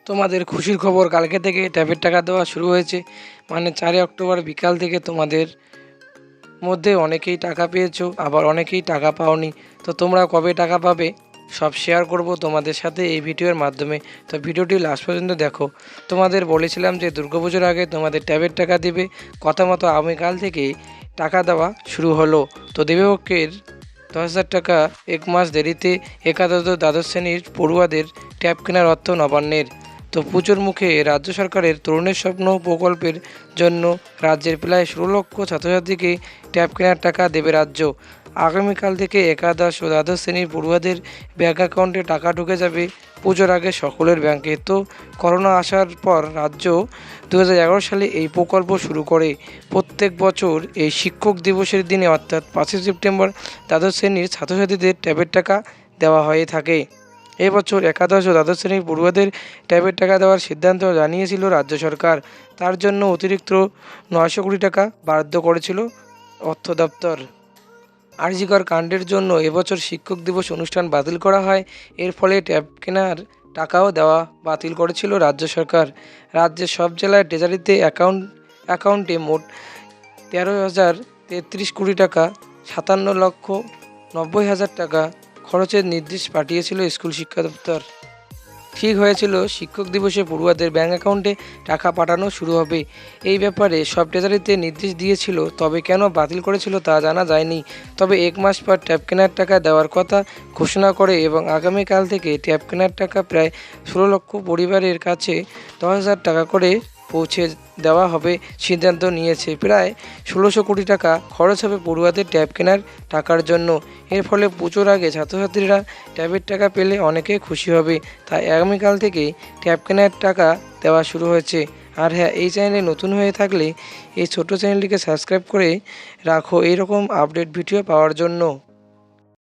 তোমাদের খুশির খবর, কালকে থেকে ট্যাবের টাকা দেওয়া শুরু হয়েছে। মানে 4 অক্টোবর বিকাল থেকে তোমাদের মধ্যে অনেকেই টাকা পেয়েছো, আবার অনেকেই টাকা পাওনি। তো তোমরা কবে টাকা পাবে সব শেয়ার করব তোমাদের সাথে এই ভিডিওর মাধ্যমে। তো ভিডিওটি লাস্ট পর্যন্ত দেখো। তোমাদের বলেছিলাম যে দুর্গাপুজোর আগে তোমাদের ট্যাবের টাকা দেবে, কথা মতো আগামীকাল থেকে টাকা দেওয়া শুরু হলো। তো দেবীপক্ষের 10,000 টাকা এক মাস দেরিতে একাদশ ও দ্বাদশ শ্রেণীর পড়ুয়াদের ট্যাব কেনার অর্থ নবান্নের। তো পুজোর মুখে রাজ্য সরকারের তরুণের স্বপ্ন প্রকল্পের জন্য রাজ্যের প্রায় 16 লক্ষ ছাত্রছাত্রীকে ট্যাব কেনার টাকা দেবে রাজ্য। আগামীকাল থেকে একাদশ ও দ্বাদশ শ্রেণীর পড়ুয়াদের ব্যাঙ্ক অ্যাকাউন্টে টাকা ঢুকে যাবে পুজোর আগে সকলের ব্যাংকে। তো করোনা আসার পর রাজ্য 2011 সালে এই প্রকল্প শুরু করে। প্রত্যেক বছর এই শিক্ষক দিবসের দিনে অর্থাৎ 5 সেপ্টেম্বর দ্বাদশ শ্রেণীর ছাত্রছাত্রীদের ট্যাবের টাকা দেওয়া হয়ে থাকে। এবছর একাদশ ও দ্বাদশ শ্রেণীর পড়ুয়াদের ট্যাবের টাকা দেওয়ার সিদ্ধান্ত জানিয়েছিল রাজ্য সরকার। তার জন্য অতিরিক্ত 900 কোটি টাকা বরাদ্দ করেছিল অর্থ দপ্তর। আরজিকর কাণ্ডের জন্য এবছর শিক্ষক দিবস অনুষ্ঠান বাতিল করা হয়। এর ফলে ট্যাব কেনার টাকাও দেওয়া বাতিল করেছিল রাজ্য সরকার। রাজ্যের সব জেলায় ট্রেজারিতে অ্যাকাউন্টে মোট 13,033 কোটি টাকা 57,90,000 টাকা খরচের নির্দেশ পাঠিয়েছিল স্কুল শিক্ষা দপ্তর। ঠিক হয়েছিল শিক্ষক দিবসে পড়ুয়াদের ব্যাঙ্ক অ্যাকাউন্টে টাকা পাঠানো শুরু হবে। এই ব্যাপারে সব ট্রেজারিতে নির্দেশ দিয়েছিল, তবে কেন বাতিল করেছিল তা জানা যায়নি। তবে এক মাস পর ট্যাব কেনার টাকা দেওয়ার কথা ঘোষণা করে এবং আগামীকাল থেকে ট্যাব কেনার টাকা প্রায় 16 লক্ষ পরিবারের কাছে 10,000 টাকা করে পৌঁছে দেওয়া হবে সিদ্ধান্ত নিয়েছে। প্রায় 1600 কোটি টাকা খরচ হবে পড়ুয়াদের ট্যাব কেনার টাকার জন্য। এর ফলে পুজোর আগে ছাত্রছাত্রীরা ট্যাবের টাকা পেলে অনেকে খুশি হবে। তাই আগামীকাল থেকেই ট্যাব কেনার টাকা দেওয়া শুরু হয়েছে। আর হ্যাঁ, এই চ্যানেলে নতুন হয়ে থাকলে এই ছোট্ট চ্যানেলটিকে সাবস্ক্রাইব করে রাখো এইরকম আপডেট ভিডিও পাওয়ার জন্য।